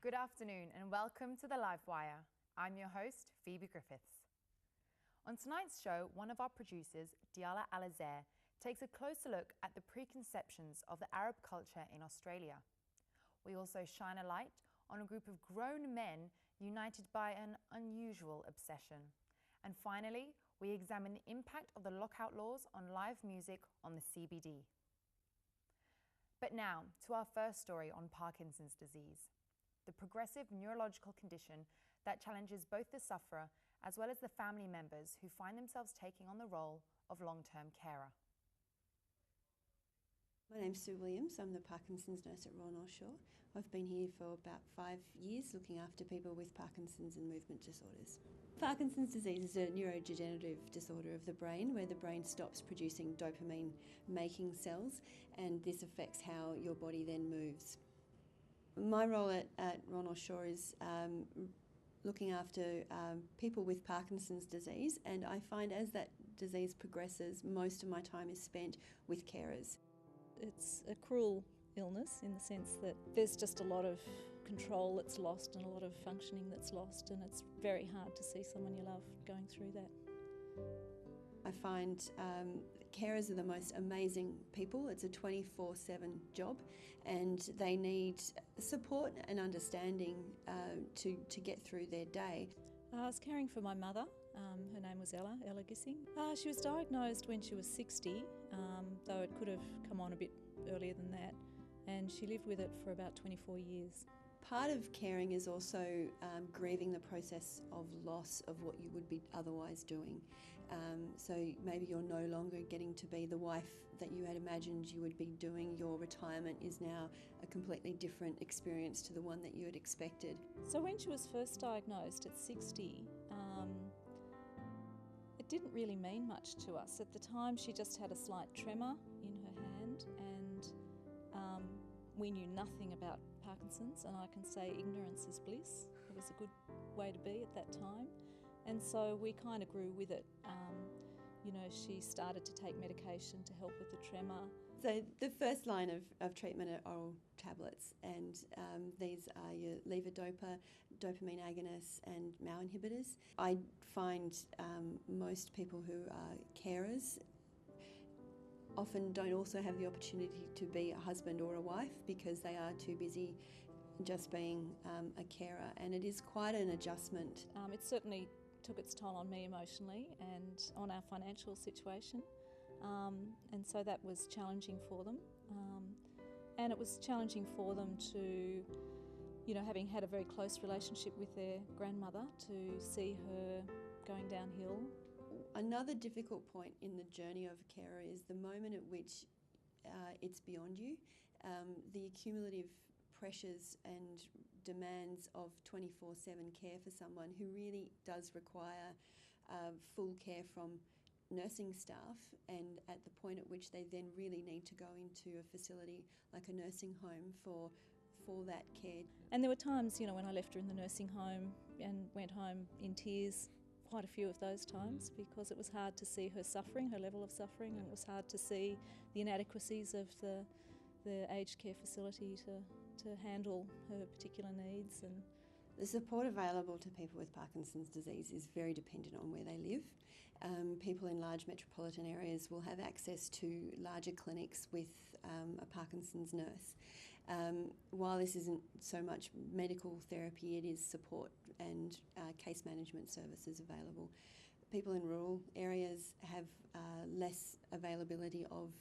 Good afternoon and welcome to the Livewire. I'm your host, Phoebe Griffiths. On tonight's show, one of our producers, Diala Alazair, takes a closer look at the preconceptions of the Arab culture in Australia. We also shine a light on a group of grown men united by an unusual obsession. And finally, we examine the impact of the lockout laws on live music on the CBD. But now, to our first story on Parkinson's disease, the progressive neurological condition that challenges both the sufferer as well as the family members who find themselves taking on the role of long-term carer. My name's Sue Williams. I'm the Parkinson's nurse at Royal North Shore. I've been here for about 5 years looking after people with Parkinson's and movement disorders. Parkinson's disease is a neurodegenerative disorder of the brain where the brain stops producing dopamine-making cells, and this affects how your body then moves. My role at Royal North Shore is looking after people with Parkinson's disease, and I find as that disease progresses, most of my time is spent with carers. It's a cruel illness in the sense that there's just a lot of control that's lost and a lot of functioning that's lost, and it's very hard to see someone you love going through that. I find carers are the most amazing people. It's a 24/7 job and they need support and understanding to get through their day. I was caring for my mother. Her name was Ella Gissing. She was diagnosed when she was 60, though it could have come on a bit earlier than that, and she lived with it for about 24 years. Part of caring is also grieving the process of loss of what you would be otherwise doing. So maybe you're no longer getting to be the wife that you had imagined you would be doing. Your retirement is now a completely different experience to the one that you had expected. So when she was first diagnosed at 60, it didn't really mean much to us. At the time she just had a slight tremor in her hand, and we knew nothing about Parkinson's, and I can say ignorance is bliss. It was a good way to be at that time, and so we kind of grew with it. She started to take medication to help with the tremor. So the first line of treatment are oral tablets, and these are your levodopa, dopamine agonists and MAO inhibitors. I find most people who are carers often don't also have the opportunity to be a husband or a wife because they are too busy just being a carer, and it is quite an adjustment. It certainly took its toll on me emotionally and on our financial situation, and so that was challenging for them, and it was challenging for them to, having had a very close relationship with their grandmother, to see her going downhill. Another difficult point in the journey of a carer is the moment at which it's beyond you. The accumulative pressures and demands of 24/7 care for someone who really does require full care from nursing staff, and at the point at which they then really need to go into a facility like a nursing home for that care. And there were times, when I left her in the nursing home and went home in tears, quite a few of those times, because it was hard to see her suffering, her level of suffering, and it was hard to see the inadequacies of the aged care facility to handle her particular needs. And the support available to people with Parkinson's disease is very dependent on where they live. People in large metropolitan areas will have access to larger clinics with a Parkinson's nurse. While this isn't so much medical therapy, it is support and case management services available. People in rural areas have less availability of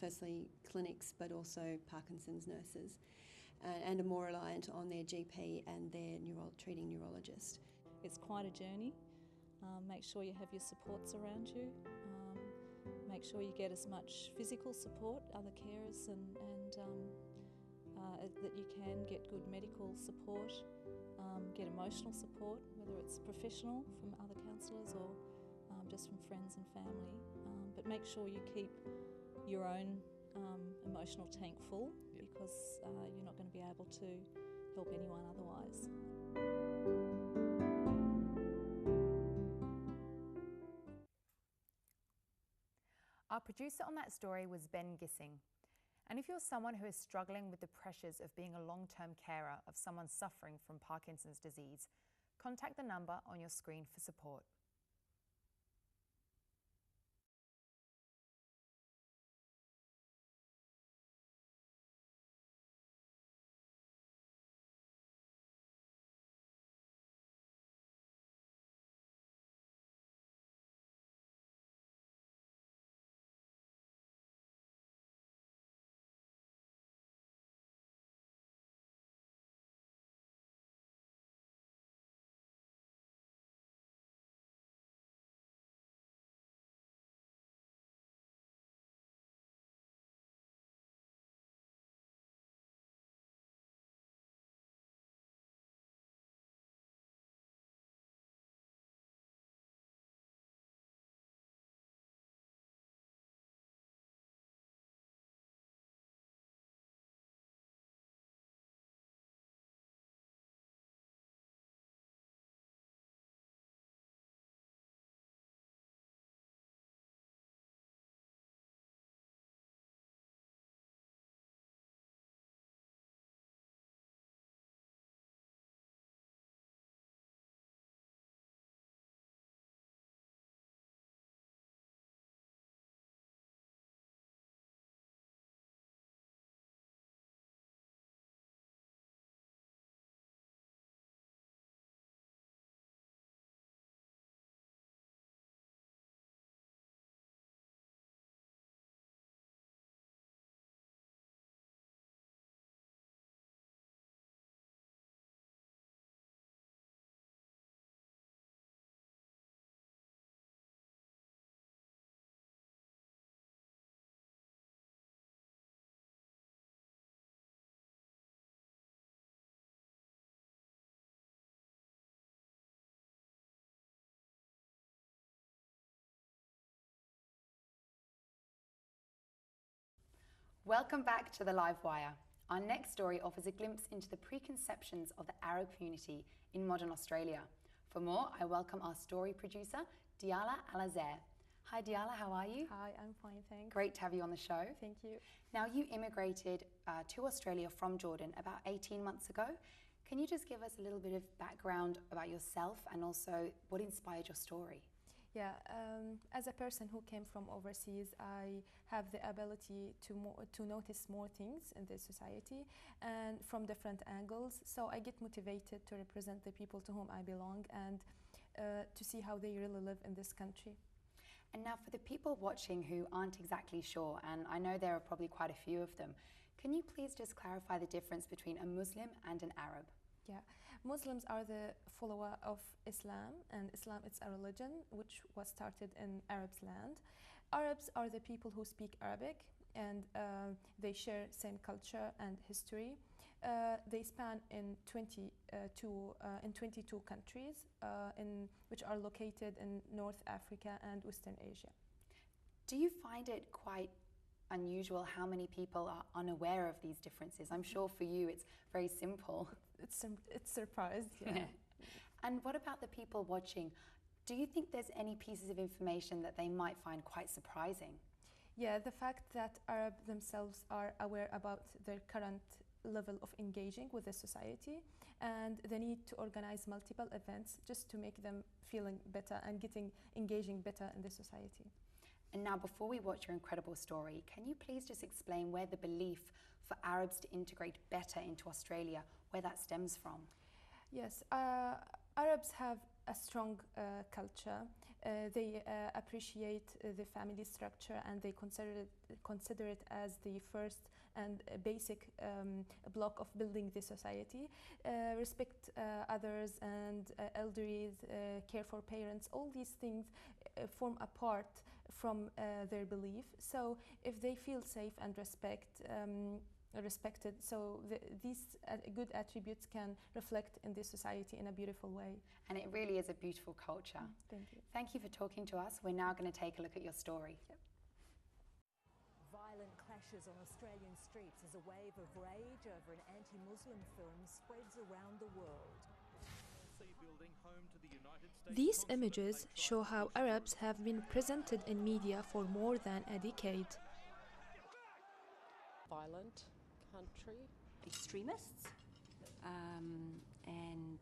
firstly clinics, but also Parkinson's nurses, and are more reliant on their GP and their treating neurologist. It's quite a journey. Make sure you have your supports around you. Make sure you get as much physical support, other carers, and that you can get good medical support, get emotional support, whether it's professional from other counsellors or just from friends and family. But make sure you keep your own emotional tank full, because you're not going to be able to help anyone otherwise. Our producer on that story was Ben Gissing. And if you're someone who is struggling with the pressures of being a long-term carer of someone suffering from Parkinson's disease, contact the number on your screen for support. Welcome back to the Live Wire. Our next story offers a glimpse into the preconceptions of the Arab community in modern Australia. For more, I welcome our story producer, Diala Alazer. Hi Diala, how are you? Hi, I'm fine, thanks. Great to have you on the show. Thank you. Now, you immigrated to Australia from Jordan about 18 months ago. Can you just give us a little bit of background about yourself and also what inspired your story? Yeah, as a person who came from overseas, I have the ability to notice more things in the society and from different angles. So I get motivated to represent the people to whom I belong and to see how they really live in this country. And now for the people watching who aren't exactly sure, and I know there are probably quite a few of them, can you please just clarify the difference between a Muslim and an Arab? Yeah, Muslims are the follower of Islam, and Islam is a religion which was started in Arabs' land. Arabs are the people who speak Arabic, and they share same culture and history. They span in 22 countries which are located in North Africa and Western Asia. Do you find it quite unusual how many people are unaware of these differences? I'm sure for you it's very simple. It's surprised, yeah. And what about the people watching? Do you think there's any pieces of information that they might find quite surprising? Yeah, the fact that Arabs themselves are aware about their current level of engaging with the society and the need to organize multiple events just to make them feeling better and engaging better in the society. And now, before we watch your incredible story, can you please just explain where the belief for Arabs to integrate better into Australia, where that stems from? Yes, Arabs have a strong culture. They appreciate the family structure and they consider it as the first and basic block of building the society. Respect others and elderly, care for parents, all these things form a part from their belief. So if they feel safe and respected, so these good attributes can reflect in this society in a beautiful way. And it really is a beautiful culture. Thank you. Thank you for talking to us. We're now going to take a look at your story. Yep. Violent clashes on Australian streets as a wave of rage over an anti-Muslim film spreads around the world. These images show how Arabs have been presented in media for more than a decade. violent country. Extremists and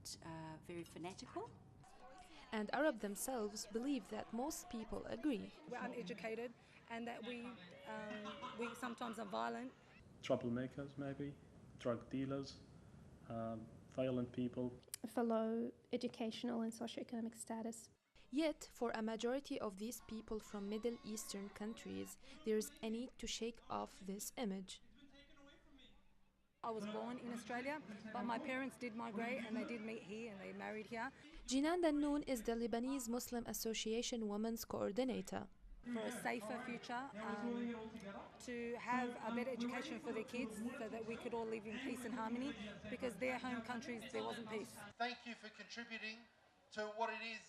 very fanatical. And Arab themselves believe that most people agree. We're uneducated and that we sometimes are violent. Troublemakers, maybe, drug dealers, violent people. Below educational and socioeconomic status. Yet, for a majority of these people from Middle Eastern countries, there is a need to shake off this image. I was born in Australia, but my parents did migrate and they did meet here and they married here. Jinan Dannoun is the Lebanese Muslim Association Women's Coordinator. For a safer future, to have a better education for their kids so that we could all live in peace and harmony, because their home countries there wasn't peace. Thank you for contributing to what it is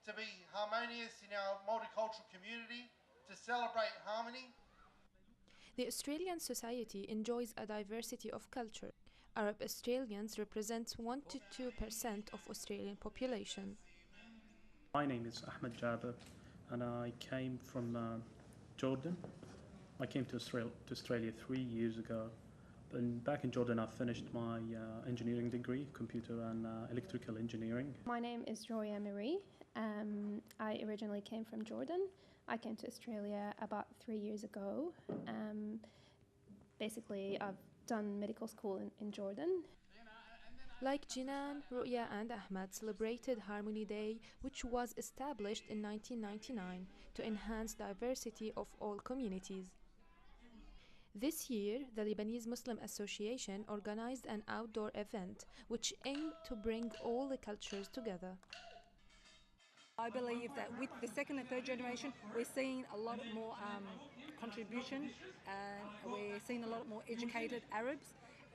to be harmonious in our multicultural community, to celebrate harmony. The Australian society enjoys a diversity of culture. Arab Australians represent 1 to 2% of Australian population. My name is Ahmed Jaber and I came from Jordan. I came to Australia 3 years ago. And back in Jordan I finished my engineering degree, computer and electrical engineering. My name is Joya Marie. I originally came from Jordan. I came to Australia about 3 years ago. Basically, I've done medical school in Jordan. Like Jinan, Ru'ya and Ahmad celebrated Harmony Day, which was established in 1999 to enhance diversity of all communities. This year, the Lebanese Muslim Association organized an outdoor event which aimed to bring all the cultures together. I believe that with the second and third generation, we're seeing a lot more contribution. We're seeing a lot more educated Arabs,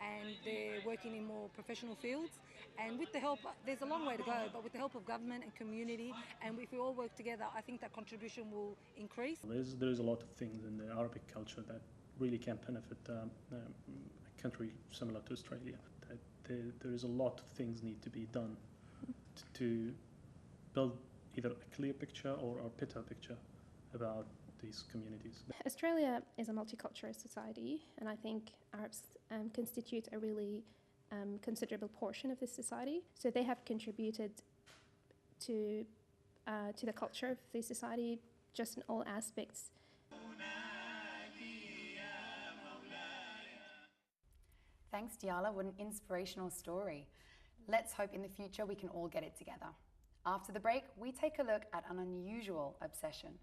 and they're working in more professional fields. And with the help, there's a long way to go, but with the help of government and community, and if we all work together, I think that contribution will increase. There's a lot of things in the Arabic culture that really can benefit a country similar to Australia. There is a lot of things need to be done to build either a clear picture or a better picture about these communities. Australia is a multicultural society, and I think Arabs constitute a really considerable portion of this society. So they have contributed to the culture of the society just in all aspects. Thanks, Diala. What an inspirational story. Let's hope in the future we can all get it together. After the break, we take a look at an unusual obsession.